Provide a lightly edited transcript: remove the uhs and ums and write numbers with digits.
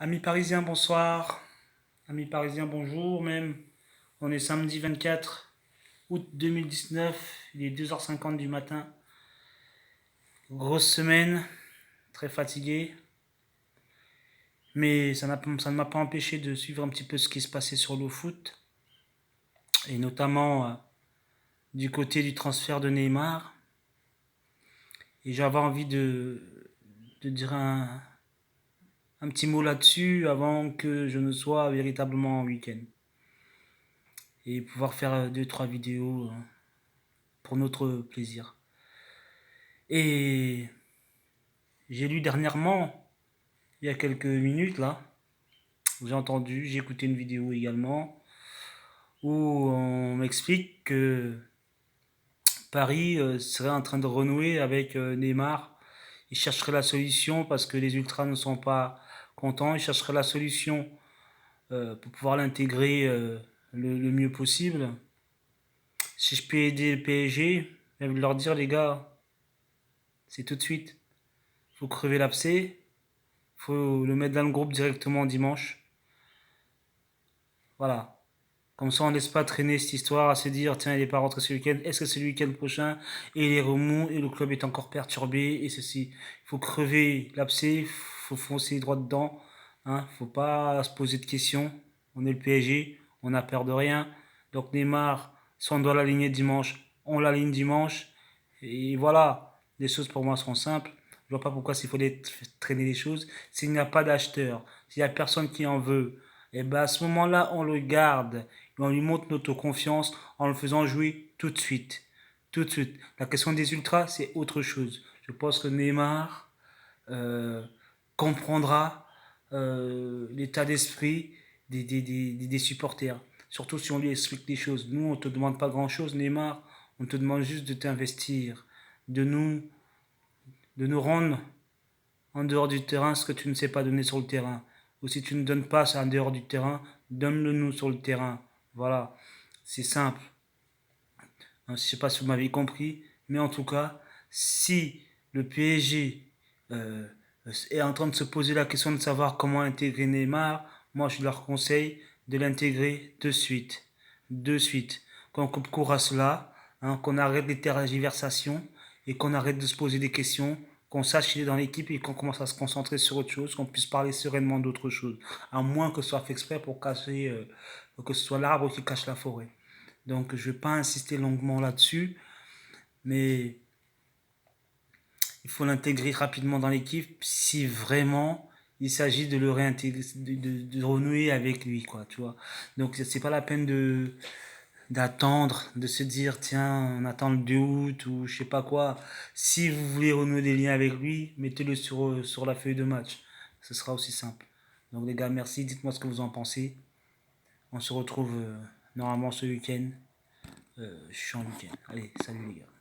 Amis parisiens, bonsoir. Amis parisiens, bonjour même. On est samedi 24 août 2019, il est 2h50 du matin. Grosse semaine, très fatigué. Mais ça ne m'a pas empêché de suivre un petit peu ce qui se passait sur le foot. Et notamment du côté du transfert de Neymar. Et j'avais envie de dire un petit mot là-dessus avant que je ne sois véritablement en week-end. Et pouvoir faire deux, trois vidéos pour notre plaisir. Et j'ai lu dernièrement, il y a quelques minutes là, j'ai écouté une vidéo également, où on m'explique que Paris serait en train de renouer avec Neymar. Il chercherait la solution parce que les ultras ne sont pas contents. Il chercherait la solution pour pouvoir l'intégrer le mieux possible. Si je peux aider le PSG, j'ai envie de leur dire, les gars, c'est tout de suite. Faut crever l'abcès. Faut le mettre dans le groupe directement dimanche. Voilà. Comme ça, on ne laisse pas traîner cette histoire à se dire, tiens, il n'est pas rentré ce week-end, est-ce que c'est le week-end prochain? Et il est remous, et le club est encore perturbé, et ceci. Il faut crever l'abcès, il faut foncer droit dedans. Hein, faut pas se poser de questions. On est le PSG, on n'a peur de rien. Donc Neymar, si on doit l'aligner dimanche, on l'aligne dimanche. Et voilà, les choses pour moi sont simples. Je vois pas pourquoi s'il faut traîner les choses. S'il n'y a pas d'acheteur, s'il n'y a personne qui en veut, et ben à ce moment-là, on le garde et on lui montre notre confiance en le faisant jouer tout de suite. Tout de suite. La question des ultras, c'est autre chose. Je pense que Neymar euh, comprendra l'état d'esprit des supporters. Surtout si on lui explique des choses. Nous, on ne te demande pas grand-chose, Neymar. On te demande juste de t'investir, de nous, de nous rendre en dehors du terrain ce que tu ne sais pas donner sur le terrain. Ou si tu ne donnes pas ça en dehors du terrain, donne-le nous sur le terrain. Voilà, c'est simple. Je ne sais pas si vous m'avez compris, mais en tout cas, si le PSG euh, est en train de se poser la question de savoir comment intégrer Neymar, moi je leur conseille de l'intégrer de suite. De suite. Qu'on coupe court à cela, hein, qu'on arrête les tergiversations et qu'on arrête de se poser des questions, qu'on sache qu'il est dans l'équipe et qu'on commence à se concentrer sur autre chose, qu'on puisse parler sereinement d'autre chose. À moins que ce soit fait exprès pour cacher, que ce soit l'arbre qui cache la forêt. Donc je ne vais pas insister longuement là-dessus, mais il faut l'intégrer rapidement dans l'équipe si vraiment il s'agit de le réintégrer, de renouer avec lui, quoi, tu vois. Donc c'est pas la peine d'attendre, de se dire tiens, on attend le 2 août ou je sais pas quoi. Si vous voulez renouer des liens avec lui, mettez-le sur la feuille de match. Ce sera aussi simple. Donc les gars, merci, dites-moi ce que vous en pensez. On se retrouve normalement ce week-end. Je suis en week-end. Allez, salut les gars.